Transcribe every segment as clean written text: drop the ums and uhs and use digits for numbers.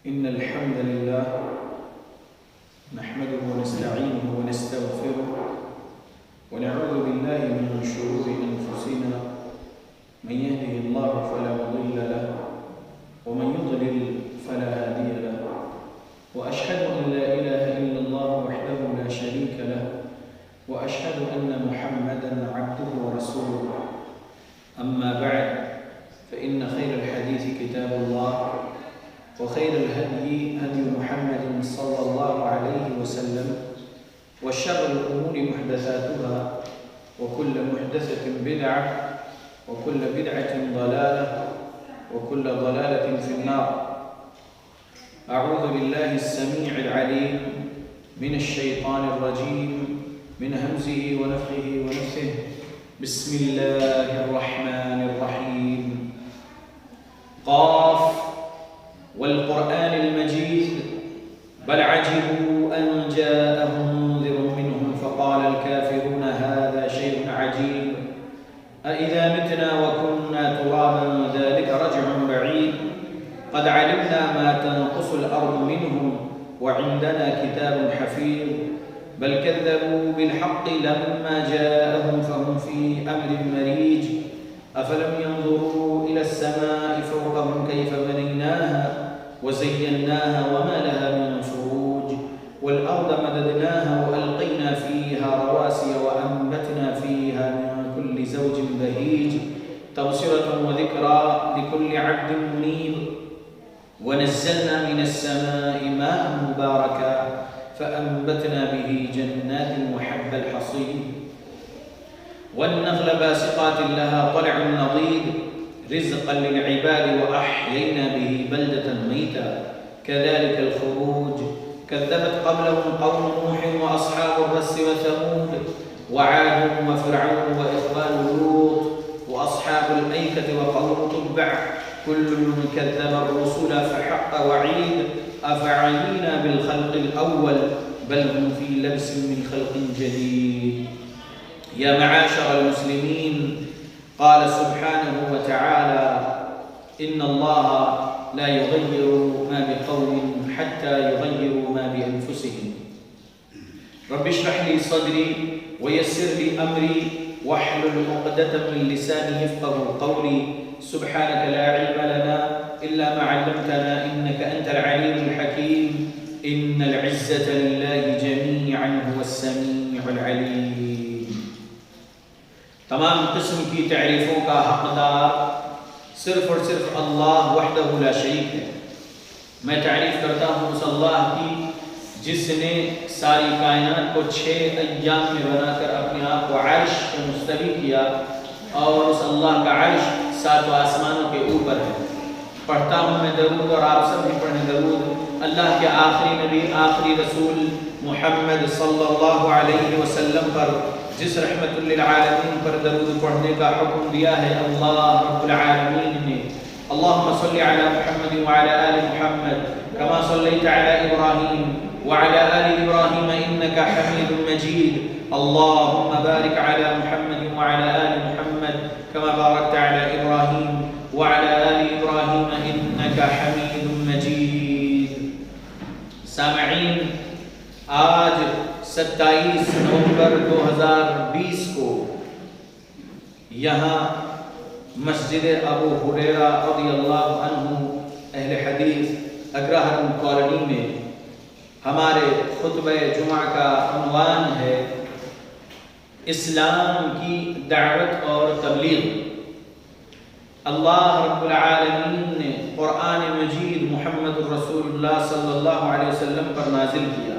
إن الحمد لله نحمده ونستعينه ونستغفره ونعوذ بالله من شرور أنفسنا من يهده الله فلا مضل له ومن يضلل فلا هادي له وأشهد أن لا إله إلا الله وحده لا شريك له وأشهد أن محمدا عبده ورسوله أما بعد فإن خير الحديث كتاب الله وخير الهدي هدي محمد صلى الله عليه وسلم وشر الأمور محدثاتها وكل محدثة بدعة وكل بدعة ضلالة وكل ضلالة في النار. أعوذ بالله السميع العليم من الشيطان الرجيم من همزه ونفخه ونفثه. بسم الله الرحمن الرحيم. قاف والقرآن المجيد بل عجبوا أن جاءهم منذر منهم فقال الكافرون هذا شيء عجيب أإذا متنا وكنا ترابا ذلك رجع بعيد قد علمنا ما تنقص الأرض منهم وعندنا كتاب حفيظ بل كذبوا بالحق لما جاءهم فهم في أمر مريج أفلم ينظروا إلى السماء فوقهم كيف بنيناها وزيناها وما لها من فروج والأرض مددناها وألقينا فيها رواسي وأنبتنا فيها من كل زوج بهيج تبصرة وذكرى لكل عبد منيب ونزلنا من السماء ماء مباركا فأنبتنا به جنات وحب الحصيد والنخل باسقات لها طلع نضيد رزقا للعباد وأحيينا به بلدة ميتا كذلك الخروج كذبت قبلهم قوم نوح وأصحاب الرس وثمود وعاد وفرعون وإخوان لوط وأصحاب الأيكة وقوم تبع كل كذب الرسل فحق وعيد أفعينا بالخلق الأول بل هم في لبس من خلق جديد. يا معاشر المسلمين قال سبحانه وتعالى إن الله لا يغير ما بقوم حتى يغيروا ما بأنفسهم. رب اشرح لي صدري ويسر لي أمري واحلل عقدة من لساني يفقهوا قولي سبحانك لا علم لنا إلا ما علمتنا إنك أنت العليم الحكيم إن العزة لله جميعا هو السميع العليم. تمام قسم کی تعریفوں کا حقدار صرف اور صرف اللہ وحدہ لا شریک ہے. میں تعریف کرتا ہوں اس اللہ کی جس نے ساری کائنات کو 6 ایام میں بنا کر اپنے آپ کو عرش پہ مستوی کیا اور اس اللہ کا عرش 7 آسمانوں کے اوپر ہے. پڑھتا ہوں میں درود اور آپ سب بھی پڑھیں درود اللہ کے آخری نبی آخری رسول محمد صلی اللہ علیہ وسلم پر جس رحمت للعالمین پر درود پڑھنے کا حکم دیا ہے اللہ رب العالمین نے. اللہم صلی علی محمد وعلی آل محمد کما صلیت علی ابراہیم وعلی آل ابراہیم انکا حمید مجید. اللہم بارک علی محمد وعلی آل محمد کما بارکت علی ابراہیم وعلی آل ابراہیم انکا حمید مجید. سامعین، آج 27 نومبر 2020 کو یہاں مسجد ابو ہریرہ رضی اللہ عنہ اہل حدیث اگرہرم کالونی میں ہمارے خطبہ جمعہ کا عنوان ہے اسلام کی دعوت اور تبلیغ. اللہ رب العالمین نے قرآن مجید محمد رسول اللہ صلی اللہ علیہ وسلم پر نازل کیا.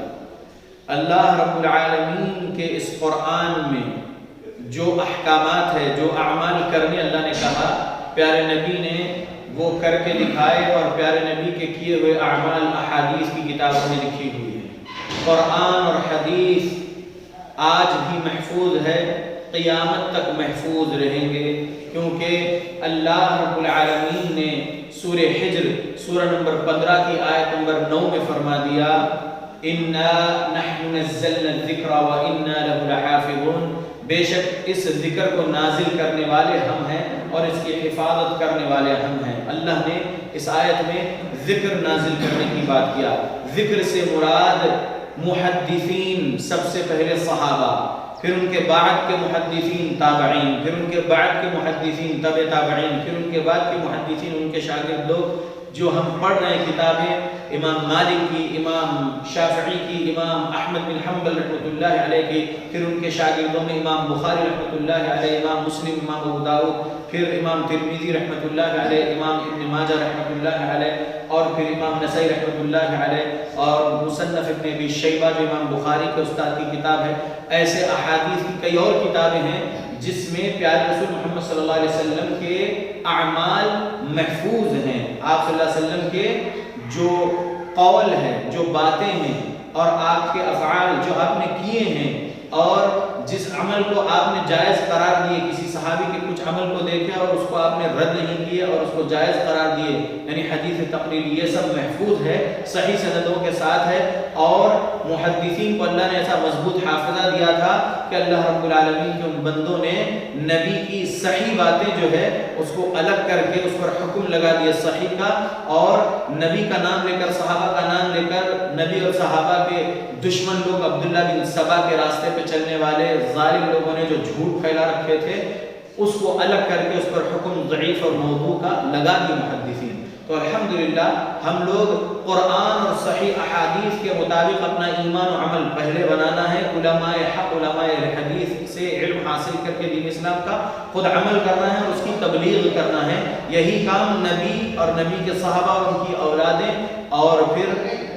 اللہ رب العالمین کے اس قرآن میں جو احکامات ہے جو اعمال کرنے اللہ نے کہا پیارے نبی نے وہ کر کے دکھائے اور پیارے نبی کے کیے ہوئے اعمال احادیث کی کتابوں میں لکھی ہوئی ہے. قرآن اور حدیث آج بھی محفوظ ہے، قیامت تک محفوظ رہیں گے کیونکہ اللہ رب العالمین نے سورہ حجر سورہ نمبر 15 کی آیت نمبر 9 میں فرما دیا اِنَّا نَحْنُ نَزَّلْنَا الذِّكْرَ وَإِنَّا لَهُ لَحَافِظُونَ. بے شک اس ذکر کو نازل کرنے والے ہم ہیں اور اس کی حفاظت کرنے والے ہم ہیں۔ اللہ نے اس آیت میں ذکر نازل کرنے کی بات کیا۔ ذکر سے مراد محدثین، سب سے پہلے صحابہ، پھر ان کے بعد کے محدثین تابعین، پھر ان کے بعد کے محدثین تبع تابعین، پھر ان کے بعد کے محدثین ان کے شاگرد لوگ جو ہم پڑھ رہے ہیں کتابیں امام مالک کی، امام شافعی کی، امام احمد بن حنبل رحمۃ اللہ علیہ کی، پھر ان کے شاگردوں میں امام بخاری رحمۃ اللہ علیہ، امام مسلم، امام ابو داؤد، پھر امام ترمذی رحمۃ اللہ علیہ، امام ابن ماجہ رحمۃ اللہ علیہ، اور پھر امام نسائی رحمۃ اللہ علیہ، اور مصنف ابن ابی شیبہ جو امام بخاری کے استاد کی کتاب ہے۔ ایسے احادیث کی کئی اور کتابیں ہیں جس میں پیارے رسول محمد صلی اللہ علیہ وسلم کے اعمال محفوظ ہیں، آپ صلی اللہ علیہ وسلم کے جو قول ہے، جو باتیں ہیں، اور آپ کے افعال جو آپ نے کیے ہیں، اور جس عمل کو آپ نے جائز قرار دیے، کسی صحابی کے کچھ عمل کو دیکھا اور اس کو آپ نے رد نہیں کیے اور اس کو جائز قرار دیے، یعنی حدیث تقریری، یہ سب محفوظ ہے، صحیح سندوں کے ساتھ ہے۔ اور محدثین کو اللہ نے ایسا مضبوط حافظہ دیا تھا کہ اللہ رب العالمین کے ان بندوں نے نبی کی صحیح باتیں جو ہے اس کو الگ کر کے اس پر حکم لگا دیا صحیح کا، اور نبی کا نام لے کر، صحابہ کا نام لے کر، نبی اور صحابہ کے دشمن لوگ، عبداللہ بن سبا کے راستے پہ چلنے والے ظالم لوگوں نے جو جھوٹ پھیلا رکھے تھے، اس کو الگ کر کے اس پر حکم ضعیف اور موضوع کا لگا دی محدثین۔ تو الحمدللہ ہم لوگ قرآن اور صحیح احادیث کے مطابق اپنا ایمان و عمل پہلے بنانا ہے، علماء حق، علماء حدیث سے علم حاصل کر کے دین اسلام کا خود عمل کرنا ہے اور اس کی تبلیغ کرنا ہے۔ یہی کام نبی اور نبی کے صحابہ اور ان کی اولادیں اور پھر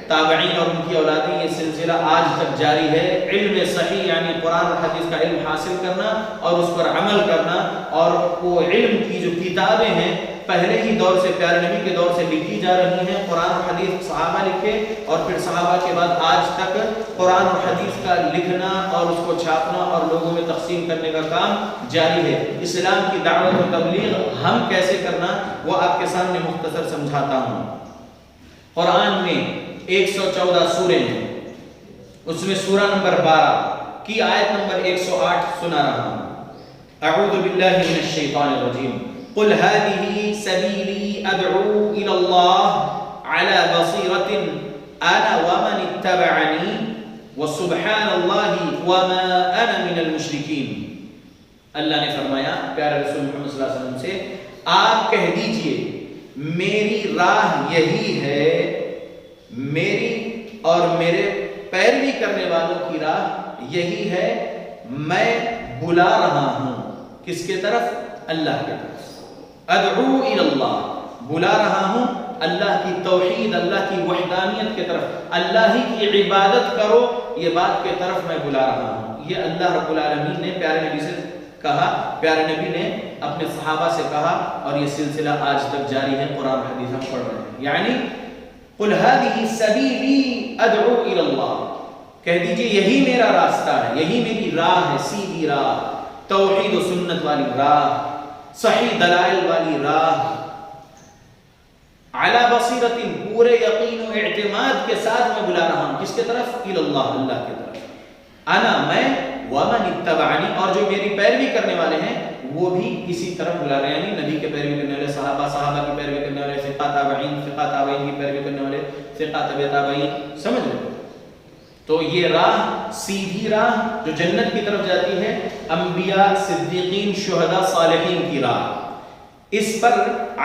تابعین اور ان کی اولادیں، یہ سلسلہ آج تک جاری ہے۔ علم صحیح یعنی قرآن اور حدیث کا علم حاصل کرنا اور اس پر عمل کرنا، اور وہ علم کی جو کتابیں ہیں پہلے ہی دور سے، پیارے نبی کے دور سے لکھی جا رہی ہیں، قرآن اور حدیث صحابہ لکھے، اور پھر صحابہ کے بعد آج تک قرآن اور حدیث کا لکھنا اور اس کو چھاپنا اور لوگوں میں تقسیم کرنے کا کام جاری ہے۔ اسلام کی دعوت و تبلیغ ہم کیسے کرنا وہ آپ کے سامنے مختصر سمجھاتا ہوں۔ قرآن میں 114 سورے ہیں، اس میں سورہ نمبر 12 کی آیت نمبر 108 سنا رہا ہوں۔ اعوذ باللہ من الشیطان الرجیم، قل هذه سبیلی ادعو الى اللہ على بصیرة انا ومن اتبعنی وسبحان اللہ وما انا من المشرکین۔ اللہ نے فرمایا پیارے رسول محمد صلی اللہ علیہ وسلم سے، آپ کہہ دیجئے میری راہ یہی ہے، میری اور میرے پیروی کرنے والوں کی راہ یہی ہے، میں بلا رہا ہوں کس کے طرف؟ اللہ کے طرف۔ ادعو الی اللہ، بلا رہا ہوں اللہ کی توحید، اللہ کی وحدانیت کے طرف، اللہ ہی کی عبادت کرو، یہ بات کے طرف میں بلا رہا ہوں۔ یہ اللہ رب العالمین نے پیارے نبی سے کہا، پیارے نبی نے اپنے صحابہ سے کہا، اور یہ سلسلہ آج تک جاری ہے، قرآن حدیث ہم پڑھ رہے ہیں۔ یعنی قل هذه سبیلی ادعو الی اللہ، کہہ دیجئے یہی میرا راستہ ہے، یہی میری راہ ہے، سیدھی راہ، توحید و سنت والی راہ، صحیح دلائل والی راہ، علی بصیرت، پورے یقین و اعتماد کے ساتھ میں بلا رہا ہوں، کس کے طرف؟ الی اللہ، اللہ کی طرف۔ انا، میں، ومن اتبعنی، اور جو میری پیروی کرنے والے ہیں وہ بھی اسی طرف بلا رہے ہیں، یعنی نبی کے پیروی کرنے والے، صحابہ کی پیروی کرنے والے، فقہ تابعین کی پیروی کرنے والے، فقہ تبع تابعین، سمجھ رہے؟ تو یہ راہ، سیدھی راہ جو جنت کی طرف جاتی ہے، انبیاء، صدیقین، شہداء، صالحین کی راہ، اس پر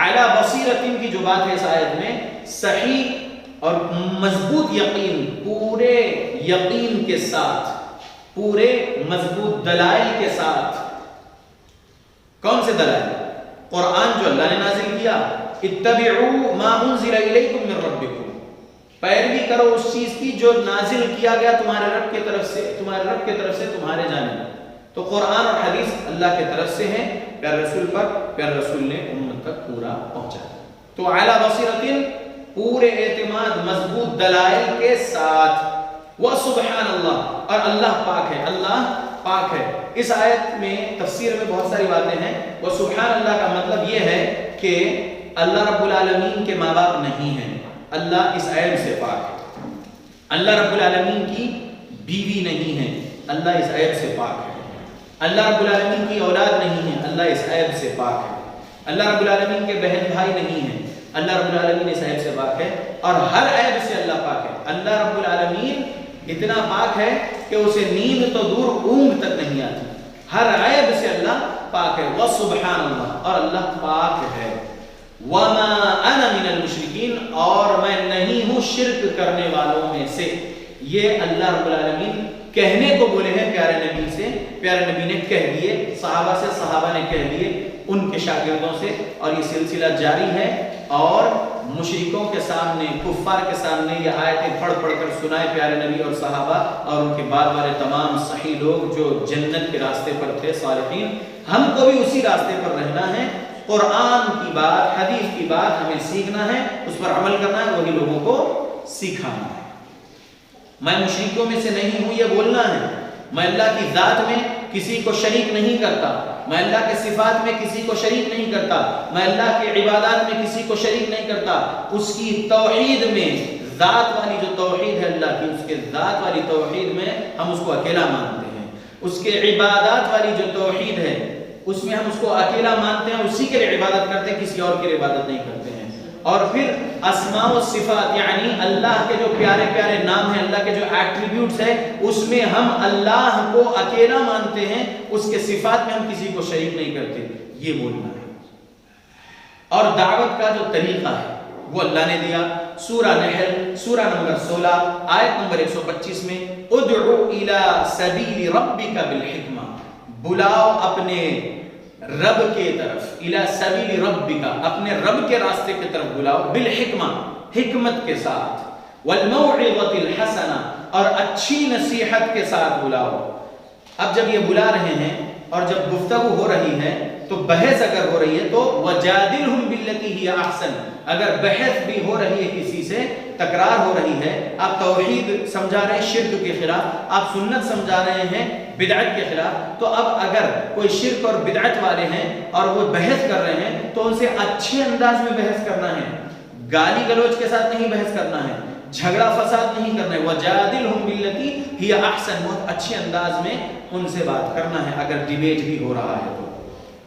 اعلیٰ بصیرت کی جو بات ہے اس آیت میں، صحیح اور مضبوط یقین، پورے یقین کے ساتھ، پورے مضبوط دلائل کے ساتھ۔ کون سے دلائل؟ قرآن جو اللہ نے نازل کیا، اتبعوا ما انزل الیکم من ربکم، پیروی کرو اس چیز کی جو نازل کیا گیا تمہارے رب کی طرف سے، تمہارے رب کی طرف سے تمہارے جانب۔ تو قرآن اور حدیث اللہ کی طرف سے ہیں، پیارے رسول پر، پیارے رسول نے امت تک پورا پہنچایا۔ تو اعلیٰ بصیرت، پورے اعتماد، مضبوط دلائل کے ساتھ، وسبحان اللہ، اور اللہ پاک ہے، اللہ پاک ہے۔ اس آیت میں تفسیر میں بہت ساری باتیں ہیں۔ وسبحان اللہ کا مطلب یہ ہے کہ اللہ رب العالمین کے ماں باپ نہیں ہیں، اللہ اس عیب سے پاک ہے۔ اللہ رب العالمین کی بیوی نہیں ہے، اللہ اس عیب سے پاک ہے۔ اللہ رب العالمین کی اولاد نہیں ہے، اللہ اس عیب سے پاک ہے. اللہ رب العالمین کے بہن بھائی نہیں ہیں، اللہ رب العالمین اس عیب سے پاک ہے. اور ہر عیب سے اللہ پاک ہے. اللہ رب العالمین اتنا پاک ہے کہ اسے نیند تو دور اونگ تک نہیں آتی. ہر عیب سے اللہ پاک ہے. وسبحان اللہ، اور اللہ پاک ہے. وما انا من المشرکین، اور میں نہیں ہوں شرک کرنے والوں میں سے. یہ اللہ رب العالمین کہنے کو بولے ہیں پیارے نبی سے، پیارے نبی نے کہہ دیے، صحابہ سے، صحابہ نے کہہ دیے ان کے شاگردوں سے، اور یہ سلسلہ جاری ہے. اور مشرکوں کے سامنے، کفار کے سامنے یہ آیتیں پڑھ پڑھ کر سنائے پیارے نبی اور صحابہ اور ان کے بعد والے تمام صحیح لوگ جو جنت کے راستے پر تھے، صالحین. ہم کو بھی اسی راستے پر رہنا ہے. قرآن کی بات، حدیث کی بات ہمیں سیکھنا ہے، اس پر عمل کرنا ہے، وہی لوگوں کو سکھانا ہے. میں مشرکوں میں سے نہیں ہوں یہ بولنا ہے. میں اللہ کی ذات میں کسی کو شریک نہیں کرتا، میں اللہ کے صفات میں کسی کو شریک نہیں کرتا، میں اللہ کے عبادات میں کسی کو شریک نہیں کرتا. اس کی توحید میں، ذات والی جو توحید ہے اللہ کی، اس کے ذات والی توحید میں ہم اس کو اکیلا مانتے ہیں. اس کے عبادات والی جو توحید ہے اس میں ہم اس کو اکیلا مانتے ہیں، اسی کے لیے عبادت کرتے ہیں، کسی اور کے لیے عبادت نہیں کرتے ہیں. اور پھر اسماء و صفات، یعنی اللہ کے جو پیارے پیارے نام ہیں، اللہ کے جو ایٹریبیوٹس ہیں، اس میں ہم اللہ کو اکیلا مانتے ہیں، اس کے صفات میں ہم کسی کو شریک نہیں کرتے. یہ بولنا ہے. اور دعوت کا جو طریقہ ہے وہ اللہ نے دیا. سورہ نحل، سورہ نمبر 16 آیت نمبر 125 میں ادعو الی سبیل ربک بالحکمہ، بلاؤ اپنے رب کے طرف، الی سبیل ربک، اپنے رب کے راستے کی طرف بلاؤ، بالحکمہ، حکمت کے ساتھ، والموعظۃ الحسنہ، اور اچھی نصیحت کے ساتھ بلاؤ. اب جب یہ بلا رہے ہیں اور جب گفتگو ہو رہی ہے تو بحث اگر ہو رہی ہے تو وجادلہم باللتی ہی احسن، اگر بحث بھی ہو رہی ہے کسی سے، تکرار ہو رہی ہے، آپ توحید سمجھا رہے ہیں شرک کے خلاف، آپ سنت سمجھا رہے ہیں بدعت کے خلاف، تو اب اگر کوئی شرک اور بدعت والے ہیں اور وہ بحث کر رہے ہیں تو ان سے اچھے انداز میں بحث کرنا ہے، گالی گلوچ کے ساتھ نہیں بحث کرنا ہے، جھگڑا فساد نہیں کرنا ہے. وجادلہم باللتی ہی احسن، بہت اچھے انداز میں ان سے بات کرنا ہے اگر ڈیبیٹ بھی ہو رہا ہے تو.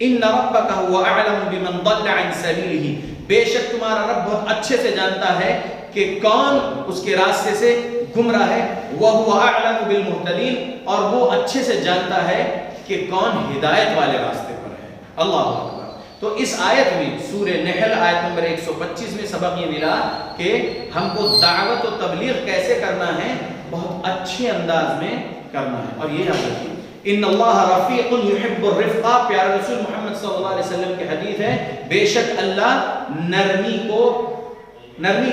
ان ربک هو اعلم بمن ضل عن سبیلہ، بے شک تمہارا رب بہت اچھے سے جانتا ہے کہ کون اس کے راستے سے گمراہ ہے. وهو اعلم بالمهتدین، اور وہ اچھے سے جانتا ہے کہ کون ہدایت والے راستے پر ہے. اللہ اکبر. تو اس آیت میں سورہ نحل آیت نمبر 125 میں سبق یہ ملا کہ ہم کو دعوت و تبلیغ کیسے کرنا ہے، بہت اچھے انداز میں کرنا ہے. اور یہ یاد رکھیے، ان اللہ رفیق یحب الرفق، پیارے رسول محمد صلی اللہ علیہ وسلم کی حدیث ہے، بے شک اللہ نرمی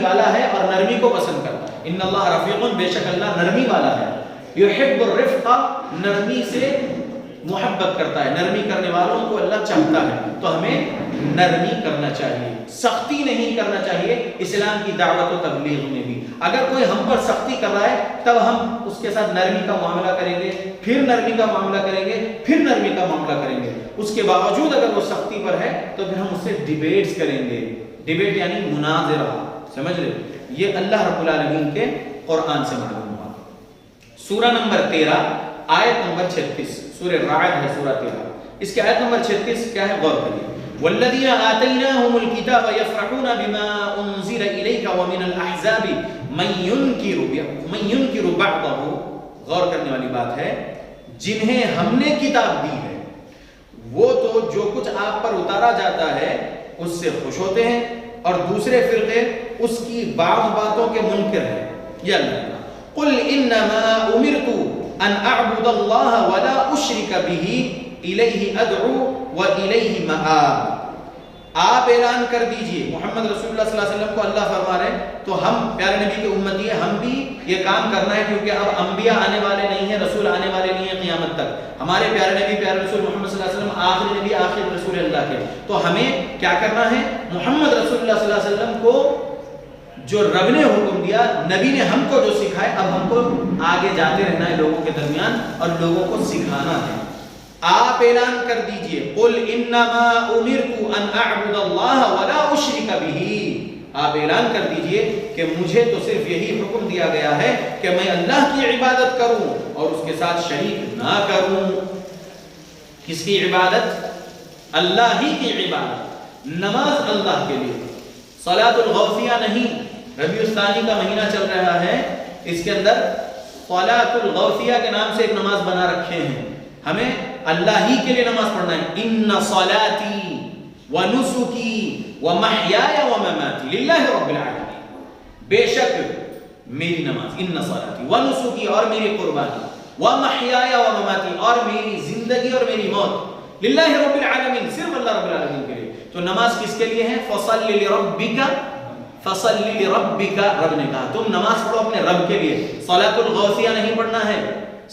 والا ہے اور نرمی کو پسند کرتا ہے. ان اللہ رفیق، بے شک اللہ نرمی والا ہے، یحب الرفق، نرمی سے محبت کرتا ہے، نرمی کرنے والوں کو اللہ چاہتا ہے. تو ہمیں نرمی کرنا چاہیے، سختی نہیں کرنا چاہیے اسلام کی دعوت و تبلیغ میں بھی. اگر کوئی ہم پر سختی کر رہا ہے تب ہم اس کے ساتھ نرمی کا معاملہ کریں گے، پھر نرمی کا معاملہ کریں گے، پھر نرمی کا معاملہ کریں گے. اس کے باوجود اگر وہ سختی پر ہے تو پھر ہم اس سے ڈیبیٹس کریں گے. ڈیبیٹ یعنی مناظرہ، سمجھ رہے؟ یہ اللہ رب العالمین کے قرآن سے معلوم ہوا. سورہ نمبر 13 آیت نمبر 36، سورہ رعد ہے سورہ 13، اس کی آیت نمبر 36 کیا ہے؟ غور کریے. والذین آتیناہم الکتاب یفرحون بما انزل الیک ومن الاحزاب من ینکر بعضہ. غور کرنے والی بات ہے، جنہیں ہم نے کتاب دی ہے وہ تو جو کچھ آپ پر اتارا جاتا ہے اس سے خوش ہوتے ہیں، اور دوسرے فرقے اس کی بعض باتوں کے منکر ہیں. یا اللہ قل انما امرت ان اعبد اللہ ولا اشرک به الیہ ادعو والیہ مآب. آپ اعلان کر دیجئے، محمد رسول اللہ صلی اللہ علیہ وسلم کو اللہ فرما رہے ہیں تو ہم پیارے نبی کے امتی ہیں، ہم بھی یہ کام کرنا ہے، کیونکہ اب انبیاء آنے والے نہیں ہیں، رسول آنے والے نہیں ہیں قیامت تک. ہمارے پیارے نبی پیارے رسول محمد صلی اللہ علیہ وسلم آخری نبی، آخر رسول اللہ کے. تو ہمیں کیا کرنا ہے؟ محمد رسول اللہ صلی اللہ علیہ وسلم کو جو رب نے حکم دیا، نبی نے ہم کو جو سکھائے، اب ہم کو آگے جاتے رہنا ہے لوگوں کے درمیان اور لوگوں کو سکھانا ہے. آپ اعلان کر دیجئے، قل انما امرت ان اعبد اللہ ولا اشرک به. آپ اعلان کر دیجئے کہ مجھے تو صرف یہی حکم دیا گیا ہے کہ میں اللہ کی عبادت کروں اور اس کے ساتھ شریک نہ کروں. کس کی عبادت؟ اللہ ہی کی عبادت، نماز اللہ کے لیے، صلاۃ الغوثیہ نہیں۔ ربیع الثانی کا مہینہ چل رہا ہے، اس کے اندر صلاۃ الغوثیہ کے نام سے ایک نماز بنا رکھے ہیں، ہمیں اللہ ہی کے لیے نماز پڑھنا ہے۔ ان صلاتی ونسکی ومحیایا ومماتی للہ رب العالمین، بے شک میری نماز، ان صلاتی ونسکی اور میری قربانی، ومحیایا ومماتی اور میری زندگی اور میری موت، للہ رب العالمین صرف اللہ رب العالمین کے لیے۔ تو نماز کس کے لیے ہے؟ فصل لربک، فصل لربک، رب نے کہا تم نماز پڑھو اپنے رب کے لیے۔ صلاۃ الغوثیہ نہیں پڑھنا ہے،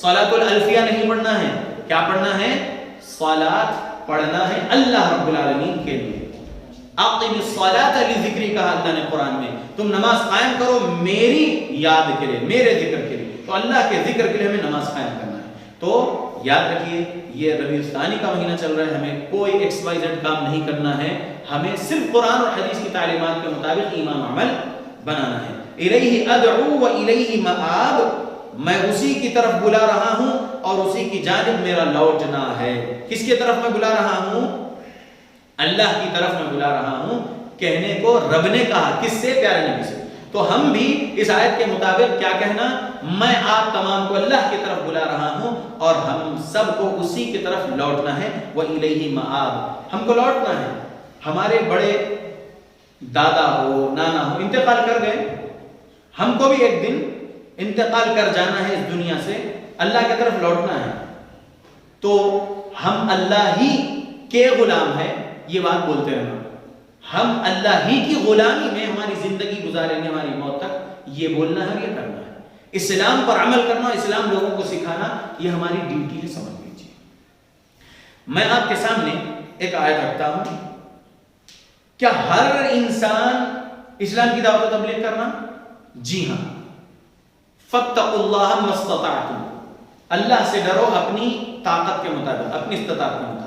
صلاۃ الالفیہ نہیں پڑھنا ہے، کیا پڑھنا ہے؟ صلاۃ پڑھنا ہے اللہ رب العالمین کے لیے۔ اقم الصلاۃ لذکری کہا اللہ نے قرآن میں، تم نماز قائم کرو میری یاد کے لیے، میرے ذکر کے لیے۔ تو اللہ کے ذکر کے لیے ہمیں نماز قائم کرنا ہے۔ تو یاد رکھیے یہ ربیع الثانی کا مہینہ چل رہا ہے، ہمیں کوئی ایکس وائی زیڈ کام نہیں کرنا ہے، ہمیں صرف قرآن اور حدیث کی تعلیمات کے مطابق ایمان عمل بنانا ہے۔ الیہ ادعو و الیہ مآب، میں اسی کی طرف بلا رہا ہوں اور اسی کی جانب میرا لوٹنا ہے۔ کس کی طرف میں بلا رہا ہوں؟ اللہ کی طرف میں بلا رہا ہوں۔ کہنے کو رب نے کہا، کس سے؟ پیارے نبی سے۔ تو ہم بھی اس آیت کے مطابق کیا کہنا؟ میں آپ تمام کو اللہ کی طرف بلا رہا ہوں اور ہم سب کو اسی کی طرف لوٹنا ہے۔ وَإِلَيْهِ مَآب، ہم کو لوٹنا ہے۔ ہمارے بڑے دادا ہو، نانا ہو، انتقال کر گئے، ہم کو بھی ایک دن انتقال کر جانا ہے اس دنیا سے، اللہ کی طرف لوٹنا ہے۔ تو ہم اللہ ہی کے غلام ہیں، یہ بات بولتے رہنا، ہم اللہ ہی کی غلامی میں ہماری زندگی گزاریں گے ہماری موت تک، یہ بولنا ہے، یہ کرنا ہے۔ اسلام پر عمل کرنا، اسلام لوگوں کو سکھانا، یہ ہماری ڈیوٹی ہے، سمجھ لیجیے۔ میں آپ کے سامنے ایک آیت رکھتا ہوں، کیا ہر انسان اسلام کی دعوت و تبلیغ کرنا؟ جی ہاں۔ فَاتَّقُوا اللَّهَ مَا اسْتَطَعْتُمْ، اللہ سے ڈرو اپنی طاقت کے مطابق، اپنی استطاعت کے مطابق۔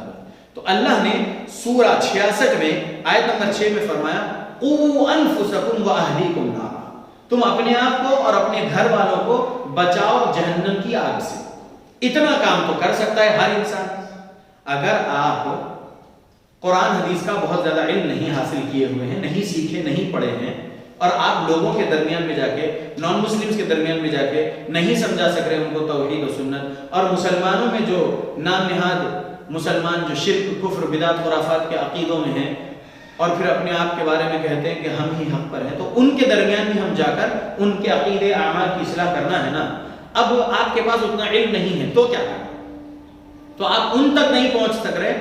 تو اللہ نے سورہ 66 میں آیت نمبر 6 میں فرمایا قُوا أَنفُسَكُمْ وَأَهْلِيكُمْ نَارًا، تم اپنے آپ کو اور اپنے گھر والوں کو بچاؤ جہنم کی آگ سے۔ اتنا کام تو کر سکتا ہے ہر انسان۔ اگر آپ قرآن حدیث کا بہت زیادہ علم نہیں حاصل کیے ہوئے ہیں، نہیں سیکھے، نہیں پڑھے ہیں، اور آپ لوگوں کے درمیان میں جا کے، نان مسلمز کے درمیان میں جا کے نہیں سمجھا سک رہے ان کو توحید و سنت، اور مسلمانوں میں جو نام نہاد مسلمان جو شرک، کفر، بدعت، خرافات کے عقیدوں میں ہیں اور پھر اپنے آپ کے بارے میں کہتے ہیں کہ ہم ہی حق پر ہیں، تو ان کے درمیان بھی ہم جا کر ان کے عقیدے، اعمال کی اصلاح کرنا ہے نا۔ اب آپ کے پاس اتنا علم نہیں ہے تو کیا کریں؟ تو آپ ان تک نہیں پہنچ سک رہے،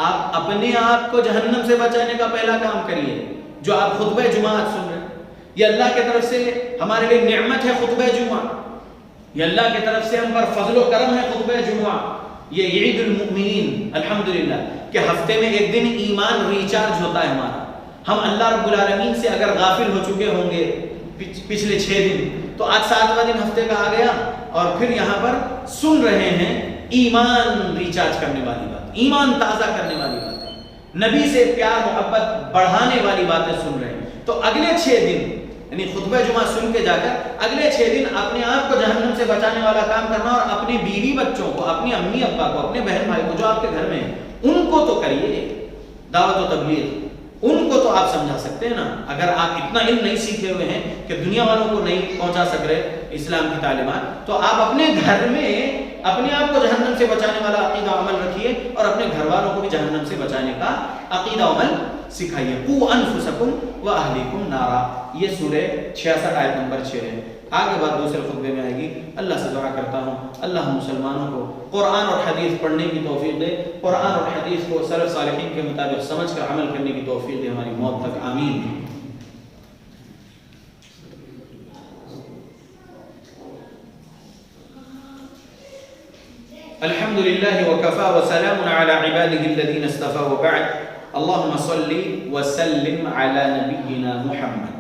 آپ اپنے آپ کو جہنم سے بچانے کا پہلا کام کریے۔ جو آپ خطبہ جمعہ سن رہے ہیں، یہ اللہ کی طرف سے ہمارے لیے نعمت ہے خطبہ جمعہ، یہ اللہ کی طرف سے ہم پر فضل و کرم ہے خطبہ جمعہ، یہ عید المؤمنین الحمدللہ کہ ہفتے میں ایک دن ایمان ریچارج ہوتا ہے ہمارا۔ ہم اللہ رب العالمین سے اگر غافل ہو چکے ہوں گے پچھلے 6 دن، تو آج 7واں دن ہفتے کا آ گیا اور پھر یہاں پر سن رہے ہیں ایمان ریچارج کرنے والی بات، ایمان تازہ کرنے والی باتیں، نبی سے پیار محبت بڑھانے والی باتیں سن رہے ہیں۔ تو اگلے 6 دن یعنی خطبہ جمعہ سن کے جا کر اگلے 6 دن اپنے آپ کو جہنم سے بچانے والا کام کرنا، اور اپنے بیوی بچوں کو، اپنی امی ابا کو، اپنے بہن بھائی کو جو آپ کے گھر میں ہیں ان کو تو کریے دعوت و تبلیغ، ان کو تو آپ سمجھا سکتے ہیں نا۔ اگر آپ اتنا علم نہیں سیکھے ہوئے ہیں کہ دنیا والوں کو نہیں پہنچا سک رہے اسلام کی تعلیمات، تو آپ اپنے گھر میں اپنے آپ کو جہنم سے بچانے والا عقیدہ عمل رکھیے اور اپنے گھر والوں کو بھی جہنم سے بچانے کا عقیدہ عمل سکھائیے۔ قُوا أَنفُسَكُمْ وَأَهْلِيكُمْ نَارًا، یہ سورہ 66 آیت نمبر 6 ہے۔ آگے بات دوسرے خطبے میں آئے گی۔ اللہ سے دعا کرتا ہوں اللہ مسلمانوں کو قرآن اور حدیث پڑھنے کی توفیق دے، قرآن اور حدیث کو سلف صالحین کے مطابق سمجھ کر عمل کرنے کی توفیق دے ہماری موت تک، آمین۔ الحمد للہ وکفا وسلام علی عباده الذین اصطفى وبعد، اللہم صل وسلم علی نبینا محمد۔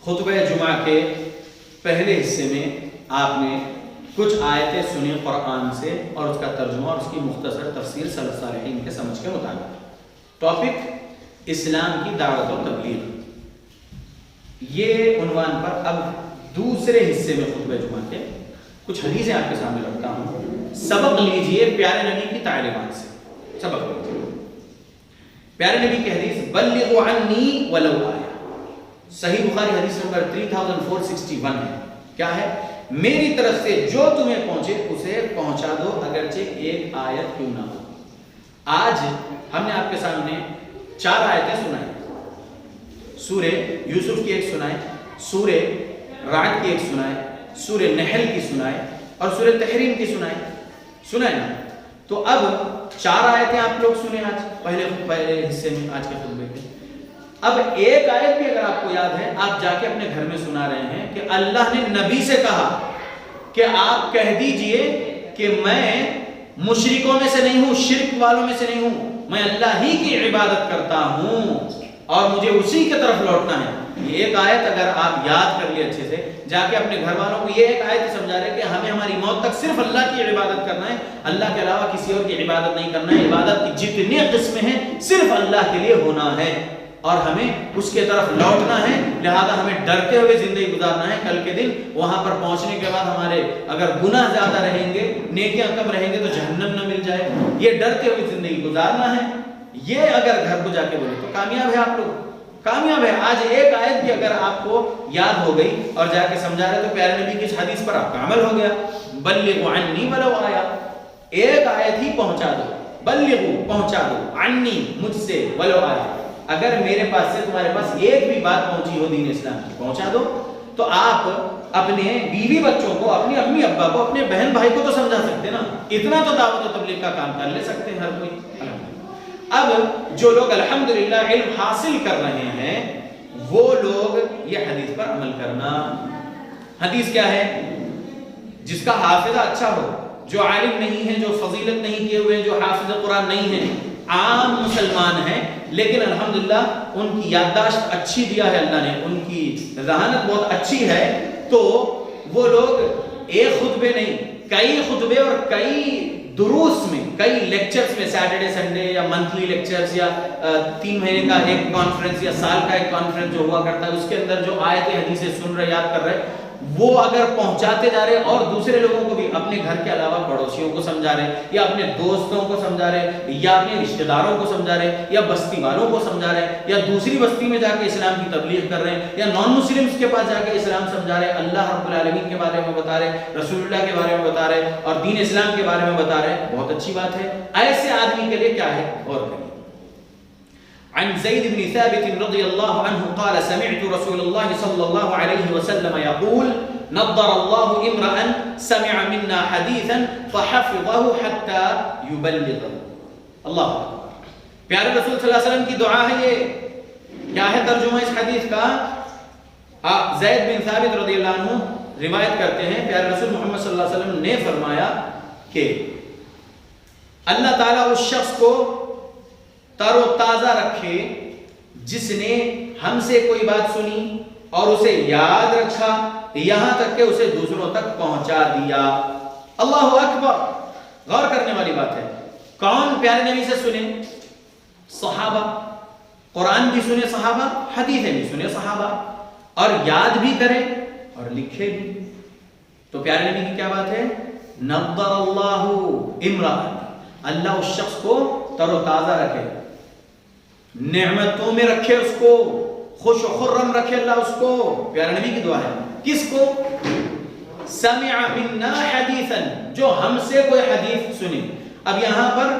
خطبہ جمعہ کے پہلے حصے میں آپ نے کچھ آیتیں سنی قرآن سے اور اس کا ترجمہ اور اس کی مختصر تفسیر سلف صالحین کے سمجھ کے مطابق۔ ٹاپک اسلام کی دعوت و تبلیغ، یہ عنوان پر اب دوسرے حصے میں خطبہ جمعہ کے کچھ حدیثیں آپ کے سامنے رکھتا ہوں۔ سبق لیجئے پیارے نبی کی تعلیمات سے، سبق لیجئے۔ پیارے نبی کی حدیث بلغوا عنی ولو آیا، صحیح بخاری حدیث نمبر 3461 ہے، کیا ہے؟ میری طرف سے جو تمہیں پہنچے اسے پہنچا دو اگرچہ ایک آیت کیوں نہ ہو۔ آج ہم نے آپ کے سامنے 4 آیتیں سنائیں، سورہ یوسف کی ایک سنائیں، سورہ رعد کی ایک سنائیں، سورہ نحل کی سنائیں اور سورہ تحریم کی سنائیں نا۔ تو اب 4 آیتیں آپ لوگ سنیں آج پہلے حصے میں آج کے خطبے کے۔ اب ایک آیت بھی اگر آپ کو یاد ہے، آپ جا کے اپنے گھر میں سنا رہے ہیں کہ اللہ نے نبی سے کہا کہ آپ کہہ دیجئے کہ میں مشرکوں میں سے نہیں ہوں، شرک والوں میں سے نہیں ہوں، میں اللہ ہی کی عبادت کرتا ہوں اور مجھے اسی کی طرف لوٹنا ہے۔ یہ ایک آیت اگر آپ یاد کر لیے اچھے سے، جا کے اپنے گھر والوں کو یہ ایک آیت ہی سمجھا رہے کہ ہمیں ہماری موت تک صرف اللہ کی عبادت کرنا ہے، اللہ کے علاوہ کسی اور کی عبادت نہیں کرنا ہے، عبادت کی جتنی قسمیں ہیں صرف اللہ کے لیے ہونا ہے اور ہمیں اس کے طرف لوٹنا ہے، لہذا ہمیں ڈرتے ہوئے زندگی گزارنا ہے۔ کل کے دن وہاں پر پہنچنے کے بعد ہمارے اگر گناہ زیادہ رہیں گے، نیکیاں کم رہیں گے تو جہنم نہ مل جائے، یہ ڈرتے ہوئے زندگی گزارنا ہے۔ یہ اگر گھر کو جا کے بولے تو کامیاب ہے، آپ لوگ کامیاب ہے۔ آج ایک آیت بھی اگر آپ کو یاد ہو گئی اور جا کے سمجھا رہے تو پیارے نبی کی اس حدیث پر آپ کا عمل ہو گیا۔ بلغوا عنی ولو آیا، ایک آیت ہی پہنچا دو، بلغوا پہنچا دو، عنی مجھ سے، ولو آیا اگر میرے پاس سے تمہارے پاس ایک بھی بات پہنچی ہو دین اسلام کی پہنچا دو۔ تو آپ اپنے بیوی بچوں کو، اپنی امی ابا کو، اپنے بہن بھائی کو تو سمجھا سکتے نا، اتنا تو دعوت و تبلیغ کا کام کر لے سکتے ہیں ہر کوئی۔ اب جو لوگ الحمدللہ علم حاصل کر رہے ہیں وہ لوگ یہ حدیث پر عمل کرنا۔ حدیث کیا ہے؟ جس کا حافظہ اچھا ہو، جو عالم نہیں ہے، جو فضیلت نہیں کیے ہوئے، جو حافظ قرآن نہیں ہے، عام مسلمان ہیں لیکن الحمدللہ ان کی یادداشت اچھی دیا ہے اللہ نے، ان کی ذہانت بہت اچھی ہے، تو وہ لوگ ایک خطبے نہیں، کئی خطبے اور کئی دروس میں، کئی لیکچرز میں، سیٹرڈے سنڈے یا منتھلی لیکچرز یا 3 مہینے کا ایک کانفرنس یا سال کا ایک کانفرنس جو ہوا کرتا ہے، اس کے اندر جو آیتیں حدیثیں سن رہے، یاد کر رہے، وہ اگر پہنچاتے جا رہے اور دوسرے لوگوں کو بھی اپنے گھر کے علاوہ پڑوسیوں کو سمجھا رہے یا اپنے دوستوں کو سمجھا رہے یا اپنے رشتہ داروں کو سمجھا رہے یا بستی والوں کو سمجھا رہے یا دوسری بستی میں جا کے اسلام کی تبلیغ کر رہے ہیں یا نان مسلمز کے پاس جا کے اسلام سمجھا رہے، اللہ رب العالمین کے بارے میں بتا رہے، رسول اللہ کے بارے میں بتا رہے اور دین اسلام کے بارے میں بتا رہے، بہت اچھی بات ہے۔ ایسے آدمی کے لیے کیا ہے؟ غور کریے۔ عن زید بن ثابت رضی اللہ عنہ قال سمعت رسول اللہ صلی اللہ علیہ وسلم یقول نضر اللہ امرأ سمع منا حدیثا فحفظه حتى يبلغه۔ اللہ پیارے رسول صلی اللہ علیہ وسلم کی دعا ہے یہ۔ کیا ہے ترجمہ اس حدیث کا؟ زید بن ثابت رضی اللہ عنہ روایت کرتے ہیں، پیارے رسول محمد صلی اللہ علیہ وسلم نے فرمایا کہ اللہ تعالیٰ اس شخص کو تر و تازہ رکھے جس نے ہم سے کوئی بات سنی اور اسے یاد رکھا یہاں تک کہ اسے دوسروں تک پہنچا دیا۔ اللہ اکبر، غور کرنے والی بات ہے۔ کون پیارے نبی سے سنے؟ صحابہ، قرآن بھی سنے صحابہ، حدیثیں بھی سنے صحابہ، اور یاد بھی کریں اور لکھے بھی۔ تو پیارے نبی کی کیا بات ہے؟ نضر اللہ امرأ، اللہ اس شخص کو تر و تازہ رکھے، نعمتوں میں رکھے، اس کو خوش و خرم رکھے اللہ اس کو۔ پیارے نبی کی دعا ہے۔ کس کو؟ سمع منا حدیثا، جو ہم سے کوئی حدیث سنی۔ اب یہاں پر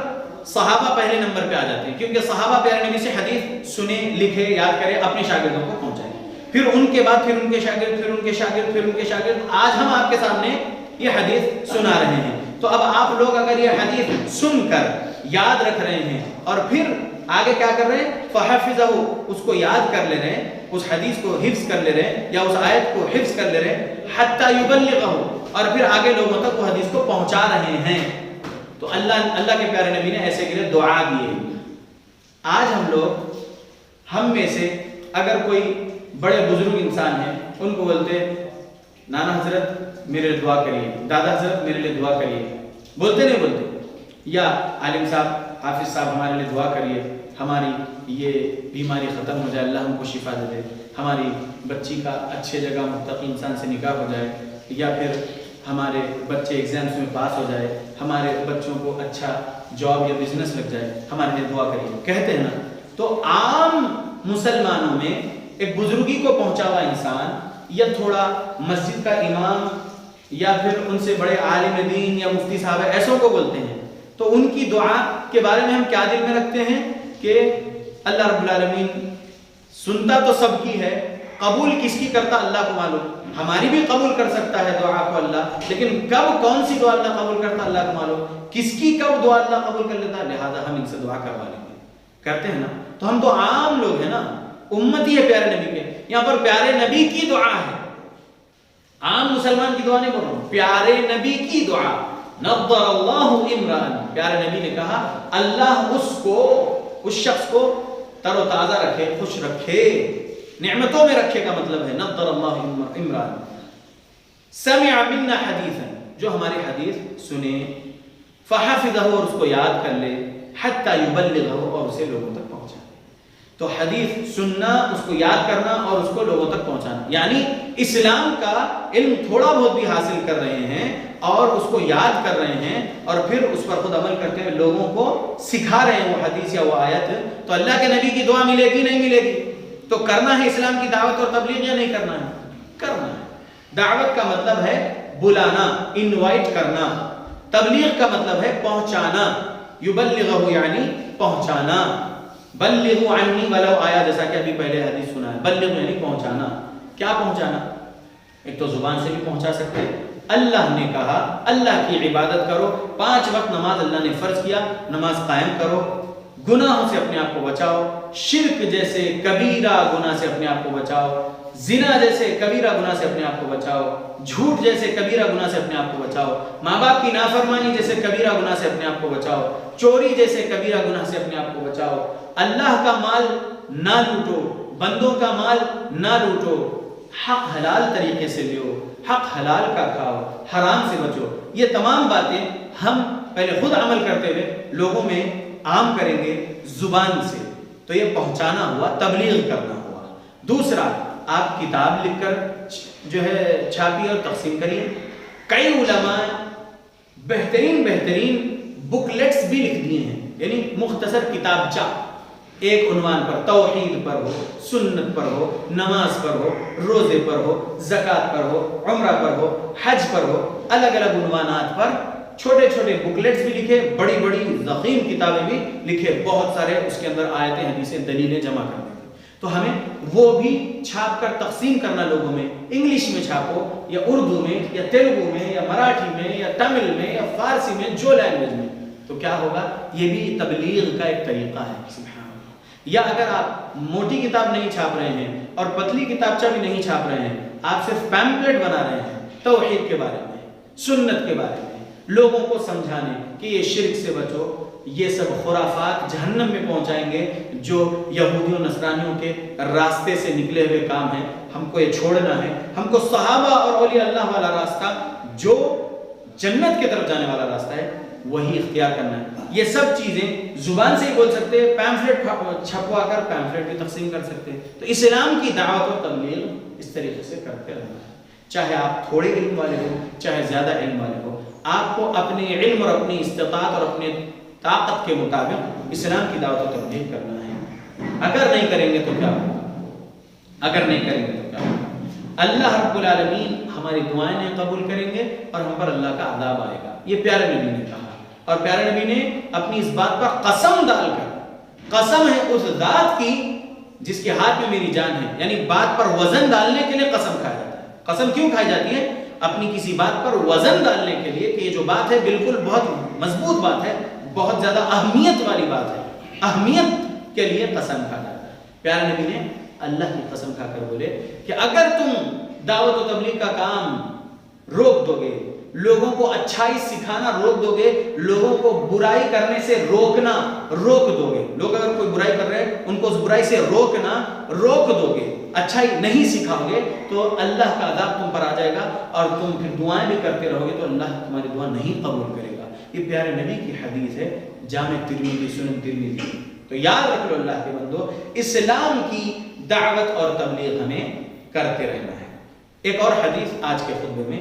صحابہ پہلے نمبر پہ آ جاتے ہیں کیونکہ صحابہ پیارے نبی سے حدیث سنے، لکھے، یاد کرے، اپنے شاگردوں کو پہنچائے، پھر ان کے بعد پھر ان کے شاگرد، پھر ان کے شاگرد، پھر ان کے شاگرد۔ آج ہم آپ کے سامنے یہ حدیث سنا رہے ہیں۔ تو اب آپ لوگ اگر یہ حدیث سن کر یاد رکھ رہے ہیں اور پھر آگے کیا کر رہے ہیں؟ فحفظہ، اس کو یاد کر لے رہے ہیں، اس حدیث کو حفظ کر لے رہے ہیں یا اس آیت کو حفظ کر لے رہے ہیں، حتی یبلغہ، اور پھر آگے لوگوں تک وہ حدیث کو پہنچا رہے ہیں۔ تو اللہ کے پیارے نبی نے ایسے کے لیے دعا دی ہے۔ آج ہم لوگ، ہم میں سے اگر کوئی بڑے بزرگ انسان ہیں، ان کو بولتے نانا حضرت میرے لیے دعا کریے، دادا حضرت میرے لیے دعا کریے، بولتے نہیں بولتے؟ یا عالم صاحب، حافظ صاحب ہمارے لیے دعا کریے، ہماری یہ بیماری ختم ہو جائے، اللہ ہم کو شفا دے دے، ہماری بچی کا اچھے جگہ متقی انسان سے نکاح ہو جائے، یا پھر ہمارے بچے ایگزامس میں پاس ہو جائے، ہمارے بچوں کو اچھا جاب یا بزنس لگ جائے، ہمارے لیے دعا کریے، کہتے ہیں نا۔ تو عام مسلمانوں میں ایک بزرگی کو پہنچا ہوا انسان یا تھوڑا مسجد کا امام یا پھر ان سے بڑے عالم دین یا مفتی صاحب ایسوں کو بولتے ہیں، تو ان کی دعا کے بارے میں ہم کیا دل میں رکھتے ہیں کہ اللہ رب العالمین سنتا تو سب کی ہے، قبول کس کی کرتا اللہ کو معلوم۔ ہماری بھی قبول کر سکتا ہے دعا کو اللہ، لیکن کب کون سی دعا اللہ قبول کرتا اللہ کو معلوم، کس کی کب دعا اللہ قبول کر لیتا، لہذا ہم ان سے دعا کروا لیں گے، کرتے ہیں نا۔ تو ہم تو عام لوگ ہیں نا، امتی ہے پیارے نبی کے، یہاں پر پیارے نبی کی دعا ہے، عام مسلمان کی دعا نہیں بول رہا ہوں، پیارے نبی کی دعا۔ نضر اللہ عمران، پیارے نبی نے کہا اللہ اس شخص کو تر و تازہ رکھے، خوش رکھے، نعمتوں میں رکھے کا مطلب ہے نضر اللہ عمران۔ سمع منا حدیثا، جو ہماری حدیث سنے، فحفظہ، اور اس کو یاد کر لے، حتی یبلغہ، اور اسے لوگوں تک پہنچا۔ تو حدیث سننا، اس کو یاد کرنا اور اس کو لوگوں تک پہنچانا، یعنی اسلام کا علم تھوڑا بہت بھی حاصل کر رہے ہیں اور اس کو یاد کر رہے ہیں اور پھر اس پر خود عمل کرتے ہوئے لوگوں کو سکھا رہے ہیں وہ حدیث یا وہ آیت، تو اللہ کے نبی کی دعا ملے گی نہیں ملے گی؟ تو کرنا ہے اسلام کی دعوت اور تبلیغ یا نہیں کرنا ہے؟ کرنا ہے۔ دعوت کا مطلب ہے بلانا، انوائٹ کرنا، تبلیغ کا مطلب ہے پہنچانا، یبلغہ یعنی پہنچانا، بلغوا عنی ولو آیا، جیسا کہ ابھی پہلے حدیث سنا ہے، بلغ یعنی پہنچانا۔ کیا پہنچانا؟ ایک تو زبان سے بھی پہنچا سکتے ہیں، اللہ نے کہا اللہ کی عبادت کرو، 5 وقت نماز اللہ نے فرض کیا، نماز قائم کرو، گناہوں سے اپنے آپ کو بچاؤ، شرک جیسے کبیرہ گناہ سے اپنے آپ کو بچاؤ، زنا جیسے کبیرہ گناہ سے اپنے آپ کو بچاؤ، جھوٹ جیسے کبیرہ گناہ سے اپنے آپ کو بچاؤ، ماں باپ کی نافرمانی جیسے کبیرہ گناہ سے اپنے آپ کو بچاؤ، چوری جیسے کبیرہ گناہ سے اپنے آپ کو بچاؤ، اللہ کا مال نہ لوٹو، بندوں کا مال نہ لوٹو، حق حلال طریقے سے لیو، حق حلال کا کھاؤ، حرام سے بچو۔ یہ تمام باتیں ہم پہلے خود عمل کرتے ہوئے لوگوں میں عام کریں گے زبان سے، تو یہ پہنچانا ہوا، تبلیغ کرنا ہوا۔ دوسرا، آپ کتاب لکھ کر جو ہے چھاپیے اور تقسیم کریے۔ کئی علماء بہترین بکلیٹس بھی لکھ دیے ہیں، یعنی مختصر کتابچہ، ایک عنوان پر، توحید پر ہو، سنت پر ہو، نماز پر ہو، روزے پر ہو، زکوٰۃ پر ہو، عمرہ پر ہو، حج پر ہو، الگ الگ عنوانات پر چھوٹے چھوٹے بکلیٹس بھی لکھے، بڑی بڑی ضخیم کتابیں بھی لکھے، بہت سارے اس کے اندر آیتیں حدیثیں دلیلیں جمع کرنے کی۔ تو ہمیں وہ بھی چھاپ کر تقسیم کرنا لوگوں میں، انگلش میں چھاپو یا اردو میں یا تیلگو میں یا مراٹھی میں یا تمل میں یا فارسی میں، جو لینگویج میں، تو کیا ہوگا؟ یہ بھی تبلیغ کا ایک طریقہ ہے۔ سبحان اللہ۔ یا اگر آپ موٹی کتاب نہیں چھاپ رہے ہیں اور پتلی کتابچہ بھی نہیں چھاپ رہے ہیں، آپ صرف پیمپلیٹ بنا رہے ہیں توحید کے بارے میں، سنت کے بارے میں، لوگوں کو سمجھانے کہ یہ شرک سے بچو، یہ سب خرافات جہنم میں پہنچائیں گے، جو یہودیوں نصرانیوں کے راستے سے نکلے ہوئے کام ہیں، ہم کو یہ چھوڑنا ہے، ہم کو صحابہ اور اولیاء اللہ والا راستہ، جو جنت کی طرف جانے والا راستہ ہے، وہی اختیار کرنا ہے۔ یہ سب چیزیں زبان سے ہی بول سکتے ہیں، پیمفلیٹ چھپوا کر پیمفلیٹ بھی تقسیم کر سکتے ہیں۔ تو اسلام کی دعوت و تبلیغ اس طریقے سے کرتے رہنا ہے، چاہے آپ تھوڑے علم والے ہو چاہے زیادہ علم والے ہو، آپ کو اپنے علم اور اپنی استطاعت اور اپنے طاقت کے مطابق اسلام کی دعوت و تبلیغ کرنا ہے۔ اگر نہیں کریں گے تو کیا ہوگا؟ اللہ رب العالمین ہماری دعائیں نہیں قبول کریں گے اور ہم پر اللہ کا عذاب آئے گا۔ یہ پیارے نبی نے کہا، اور پیارے نبی نے اپنی اس بات پر قسم ڈال کر، قسم ہے اس ذات کی جس کے ہاتھ میں میری جان ہے، یعنی بات پر وزن ڈالنے کے لیے قسم کھایا جاتا ہے۔ قسم کیوں کھائی جاتی ہے؟ اپنی کسی بات پر وزن ڈالنے کے لیے کہ یہ جو بات ہے بالکل بہت مضبوط بات ہے، بہت زیادہ اہمیت والی بات ہے، اہمیت کے لیے قسم کھا جاتا ہے۔ پیارے نبی نے اللہ کی قسم کھا کر بولے کہ اگر تم دعوت و تبلیغ کا کام روک دو گے، لوگوں کو اچھائی سکھانا روک دو گے، لوگوں کو برائی کرنے سے روکنا روک دو گے، لوگ اگر کوئی برائی کر رہے ہیں ان کو اس برائی سے روکنا روک دو گے، اچھائی نہیں سکھاؤ گے، تو اللہ کا عذاب تم پر آ جائے گا اور تم پھر دعائیں بھی کرتے رہو گے تو اللہ تمہاری دعا نہیں قبول کرے گا۔ یہ پیارے نبی کی حدیث ہے، جامع ترمذی، سنن ترمذی۔ تو یاد رکھ لو اللہ کے بندو، اسلام کی دعوت اور تبلیغ ہمیں کرتے رہنا ہے۔ ایک اور حدیث آج کے خطبے میں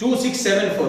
2674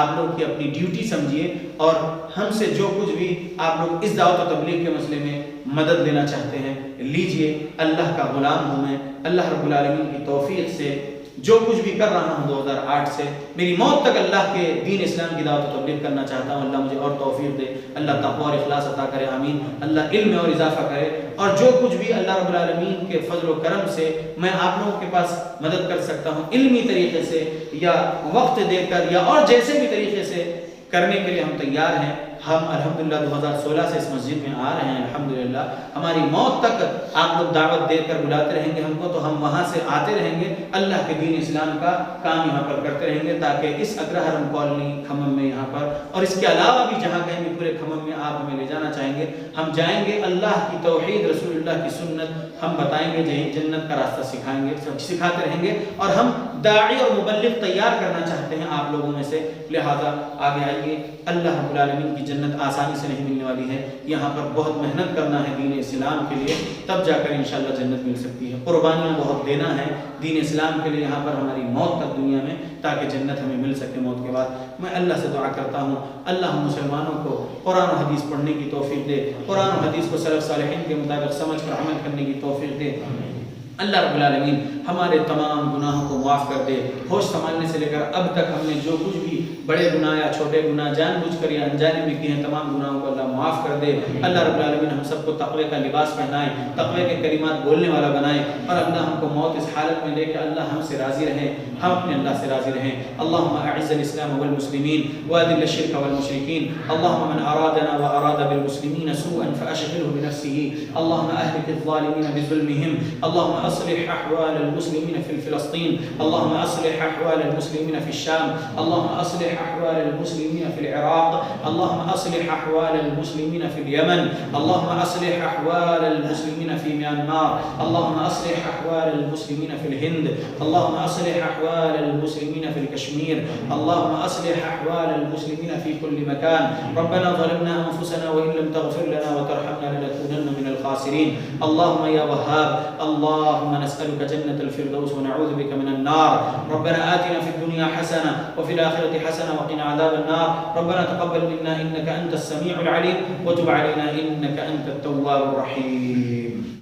آپ لوگ کی اپنی ڈیوٹی سمجھیے اور ہم سے جو کچھ بھی آپ لوگ اس دعوت و تبلیغ کے مسئلے میں مدد لینا چاہتے ہیں لیجئے. اللہ کا غلام ہوں میں، اللہ رب العالمین کی توفیق سے جو کچھ بھی کر رہا ہوں 2008 سے میری موت تک اللہ کے دین اسلام کی دعوت و تبلیغ کرنا چاہتا ہوں. اللہ مجھے اور توفیق دے، اللہ تقوی اور اخلاص عطا کرے، آمین. اللہ علم میں اور اضافہ کرے، اور جو کچھ بھی اللہ رب العالمین کے فضل و کرم سے میں آپ لوگوں کے پاس مدد کر سکتا ہوں علمی طریقے سے یا وقت دے کر یا اور جیسے بھی طریقے سے کرنے کے لیے ہم تیار ہیں. ہم الحمدللہ 2016 سے اس مسجد میں آ رہے ہیں الحمدللہ. ہماری موت تک آپ لوگ دعوت دے کر بلاتے رہیں گے ہم کو تو ہم وہاں سے آتے رہیں گے، اللہ کے دین اسلام کا کام یہاں پر کرتے رہیں گے، تاکہ اس اگرہرم کالونی کھمم میں یہاں پر اور اس کے علاوہ بھی جہاں کہیں بھی پورے کھمم میں آپ ہمیں لے جانا چاہیں گے ہم جائیں گے. اللہ کی توحید، رسول اللہ کی سنت ہم بتائیں گے، جنت کا راستہ سکھائیں گے، سکھاتے رہیں گے. اور ہم داعی اور مبلغ تیار کرنا چاہتے ہیں آپ لوگوں میں سے، لہذا آگے آئیے. اللہ رب العالمین کی جنت آسانی سے نہیں ملنے والی ہے، یہاں پر بہت محنت کرنا ہے دین اسلام کے لیے، تب جا کر انشاءاللہ جنت مل سکتی ہے. قربانیاں بہت دینا ہے دین اسلام کے لیے یہاں پر ہماری موت تک دنیا میں، تاکہ جنت ہمیں مل سکے موت کے بعد. میں اللہ سے دعا کرتا ہوں اللہ مسلمانوں کو قرآن و حدیث پڑھنے کی توفیق دے، قرآن و حدیث کو سلف صالحین کے مطابق سمجھ کر عمل کرنے کی توفیق دے. اللہ رب العالمین ہمارے تمام گناہوں کو معاف کر دے. ہوش سنبھالنے سے لے کر اب تک ہم نے جو کچھ بھی بڑے گناہ یا چھوٹے گناہ جان بوجھ کر یا انجانے میں کیے ہیں، تمام گناہوں کو اللہ معاف کر دے. اللہ رب العالمین ہم سب کو تقوی کا لباس پہنائے، تقوی کے کلمات بولنے والا بنائے، اور اللہ ہم کو موت اس حالت میں لے کے اللہ ہم سے راضی رہے، ہم اپنے اللہ سے راضی رہیں. اللہم اعز الاسلام والمسلمین واذل الشرک والمشرکین. اللہم من ارادنا واراد بالمسلمین سوءا فاشغله بنفسه. اللہم اهلك الظالمین بظلمهم. اللہم اصلح احوال المسلمین في فلسطین. اللہم اصلح احوال المسلمین في الشام. اللہم اصلح احوال المسلمین في العراق. اللہم اصلح احوال المسلمین في اليمن. اللہم اصلح احوال المسلمین في میانمار. اللہم اصلح احوال المسلمین في الہند. اللہم اصلح احوال المسلمین في الكشمیر. اللہم اصلح احوال المسلمین في كل مكان. ربنا ظلمنا انفسنا وان لم تغفر لنا وترحمنا لنكونن من الخاسرین. اللہم یا وہاب، اللہم نسألك جنة الفردوس ونعوذ بك من النار. ربنا آتنا في الدنيا حسنة وفي الآخرة حسنة وقنا عذاب النار. ربنا تقبل منا إنك أنت السميع العليم وتب علينا إنك أنت التواب الرحيم.